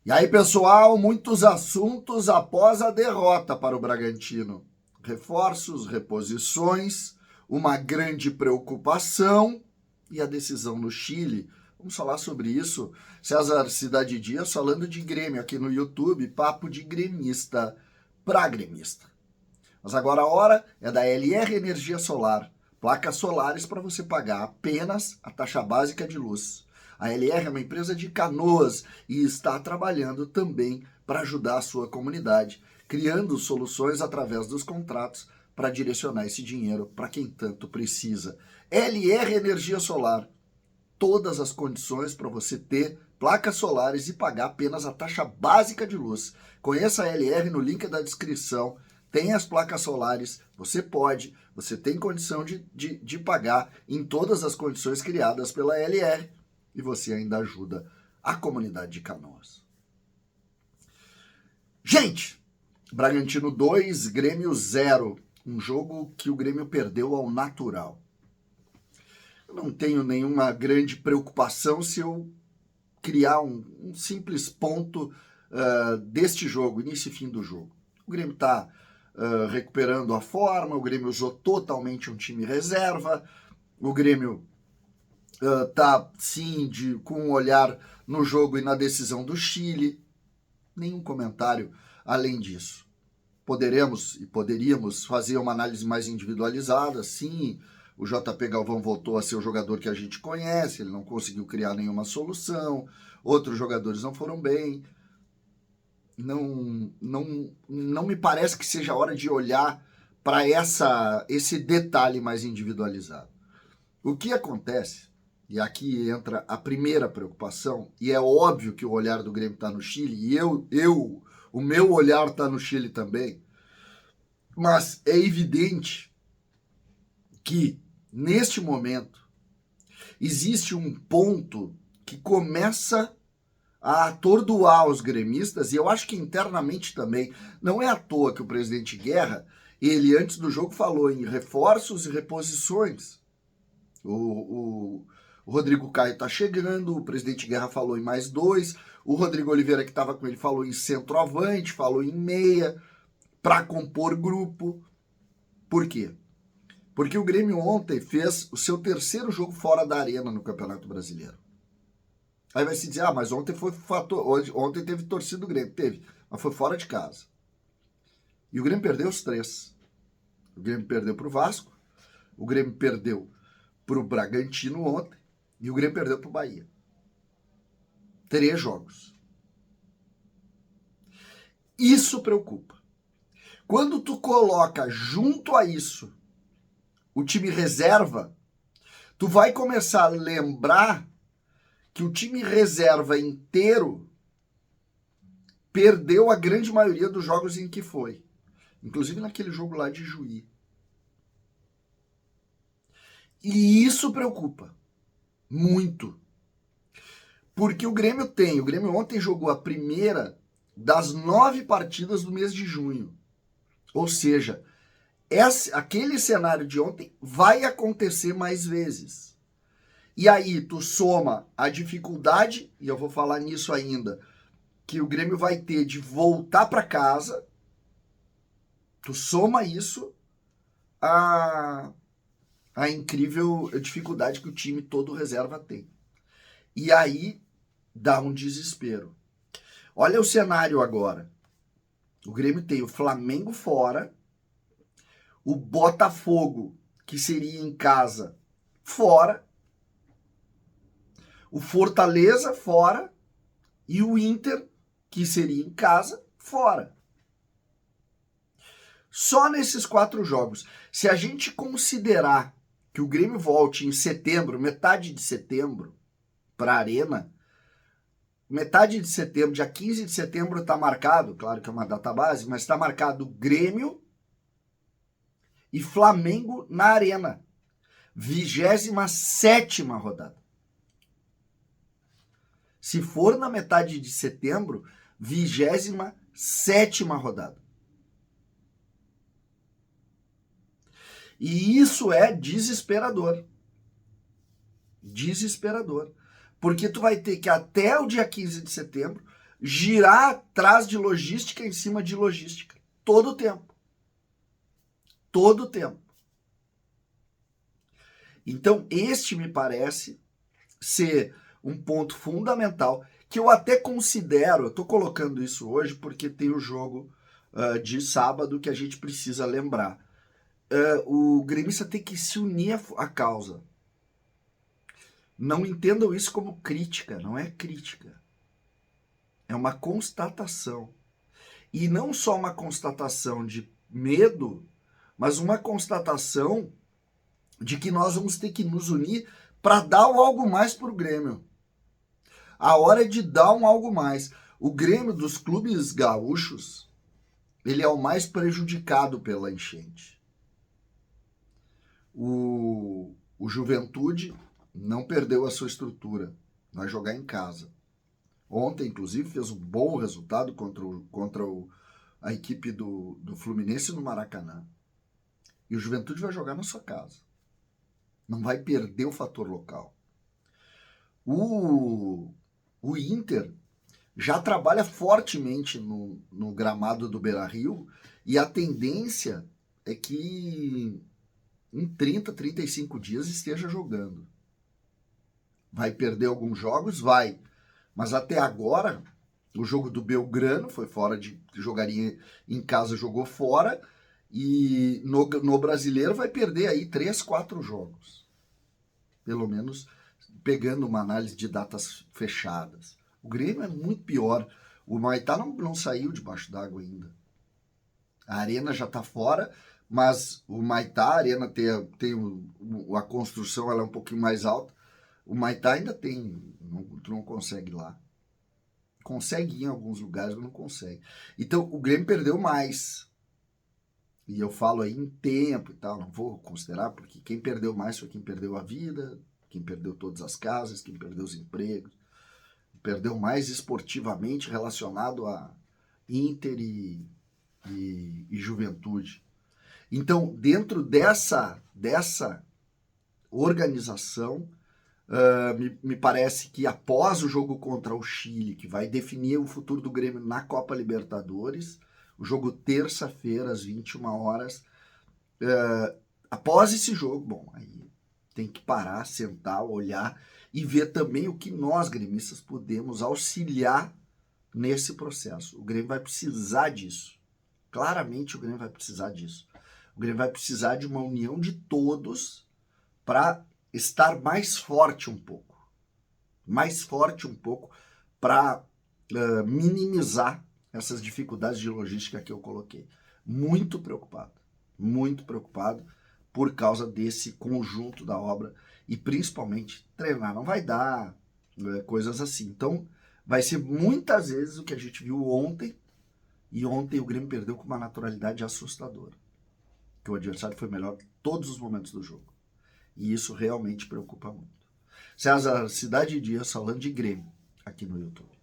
E aí, pessoal, muitos assuntos após a derrota para o Bragantino. Reforços, reposições, uma grande preocupação e a decisão no Chile. Vamos falar sobre isso. César Cidade Dias falando de Grêmio aqui no YouTube, papo de gremista para gremista. Mas agora a hora é da LR Energia Solar. Placas solares para você pagar apenas a taxa básica de luz. A LR é uma empresa de Canoas e está trabalhando também para ajudar a sua comunidade, criando soluções através dos contratos para direcionar esse dinheiro para quem tanto precisa. LR Energia Solar. Todas as condições para você ter placas solares e pagar apenas a taxa básica de luz. Conheça a LR no link da descrição. Tem as placas solares, você tem condição de pagar em todas as condições criadas pela LR e você ainda ajuda a comunidade de Canoas. Gente, Bragantino 2, Grêmio 0, um jogo que o Grêmio perdeu ao natural. Eu não tenho nenhuma grande preocupação se eu criar um simples ponto deste jogo, início e fim do jogo. O Grêmio está recuperando a forma, o Grêmio usou totalmente um time reserva, o Grêmio está, sim, com um olhar no jogo e na decisão do Chile. Nenhum comentário além disso. Poderíamos fazer uma análise mais individualizada, sim. O JP Galvão voltou a ser o jogador que a gente conhece, ele não conseguiu criar nenhuma solução, outros jogadores não foram bem. Não me parece que seja a hora de olhar para esse detalhe mais individualizado. O que acontece, e aqui entra a primeira preocupação, e é óbvio que o olhar do Grêmio está no Chile, e o meu olhar está no Chile também, mas é evidente que, neste momento, existe um ponto que começa a atordoar os gremistas, e eu acho que internamente também. Não é à toa que o presidente Guerra, ele antes do jogo falou em reforços e reposições. O Rodrigo Caio está chegando, o presidente Guerra falou em mais 2, o Rodrigo Oliveira, que estava com ele, falou em centroavante, falou em meia, para compor grupo. Por quê? Porque o Grêmio ontem fez o seu terceiro jogo fora da arena no Campeonato Brasileiro. Aí vai se dizer, mas ontem ontem teve torcida do Grêmio. Teve, mas foi fora de casa. E o Grêmio perdeu os 3. O Grêmio perdeu para o Vasco, o Grêmio perdeu para o Bragantino ontem e o Grêmio perdeu para o Bahia. 3 jogos. Isso preocupa. Quando tu coloca junto a isso o time reserva, tu vai começar a lembrar que o time reserva inteiro perdeu a grande maioria dos jogos em que foi. Inclusive naquele jogo lá de Juí. E isso preocupa muito. Porque o Grêmio ontem jogou a primeira das 9 partidas do mês de junho. Ou seja, aquele cenário de ontem vai acontecer mais vezes. E aí tu soma a dificuldade, e eu vou falar nisso ainda, que o Grêmio vai ter de voltar para casa, tu soma isso a incrível dificuldade que o time todo reserva tem. E aí dá um desespero. Olha o cenário agora. O Grêmio tem o Flamengo fora, o Botafogo, que seria em casa, fora, o Fortaleza fora e o Inter, que seria em casa, fora. Só nesses 4 jogos. Se a gente considerar que o Grêmio volte em setembro, metade de setembro, para a Arena, metade de setembro, dia 15 de setembro está marcado, claro que é uma data base, mas está marcado Grêmio e Flamengo na Arena. 27ª rodada. Se for na metade de setembro, 27ª rodada. E isso é desesperador. Desesperador. Porque tu vai ter que até o dia 15 de setembro girar atrás de logística em cima de logística. Todo o tempo. Todo o tempo. Então, este me parece ser um ponto fundamental, que eu até considero, eu estou colocando isso hoje porque tem o jogo de sábado que a gente precisa lembrar. O gremista tem que se unir à causa. Não entendam isso como crítica, não é crítica. É uma constatação. E não só uma constatação de medo, mas uma constatação de que nós vamos ter que nos unir para dar algo mais para o Grêmio. A hora é de dar um algo mais. O Grêmio dos clubes gaúchos, ele é o mais prejudicado pela enchente. O Juventude não perdeu a sua estrutura, vai jogar em casa. Ontem, inclusive, fez um bom resultado contra a equipe do Fluminense no Maracanã. E o Juventude vai jogar na sua casa. Não vai perder o fator local. O Inter já trabalha fortemente no gramado do Beira-Rio e a tendência é que em 30, 35 dias esteja jogando. Vai perder alguns jogos? Vai. Mas até agora, o jogo do Belgrano foi fora de... jogaria em casa, jogou fora. E no Brasileiro vai perder aí 3, 4 jogos. Pelo menos pegando uma análise de datas fechadas. O Grêmio é muito pior. O Maitá não saiu debaixo d'água ainda. A Arena já está fora, mas o Maitá, a Arena tem a construção, ela é um pouquinho mais alta. O Maitá ainda tem, tu não consegue ir lá. Consegue ir em alguns lugares, mas não consegue. Então, o Grêmio perdeu mais. E eu falo aí em tempo e tal, não vou considerar, porque quem perdeu mais foi quem perdeu a vida, quem perdeu todas as casas, quem perdeu os empregos. Perdeu mais esportivamente relacionado a Inter e Juventude. Então, dentro dessa organização, me parece que após o jogo contra o Chile, que vai definir o futuro do Grêmio na Copa Libertadores, o jogo terça-feira, às 21 horas, após esse jogo, bom, aí tem que parar, sentar, olhar e ver também o que nós, gremistas, podemos auxiliar nesse processo. O Grêmio vai precisar disso. Claramente o Grêmio vai precisar disso. O Grêmio vai precisar de uma união de todos para estar mais forte um pouco. Mais forte um pouco para minimizar essas dificuldades de logística que eu coloquei. Muito preocupado por causa desse conjunto da obra e principalmente treinar não vai dar, coisas assim. Então vai ser muitas vezes o que a gente viu ontem, e ontem o Grêmio perdeu com uma naturalidade assustadora, que o adversário foi melhor em todos os momentos do jogo. E isso realmente preocupa muito. César, Cidade Dias falando de Grêmio aqui no YouTube.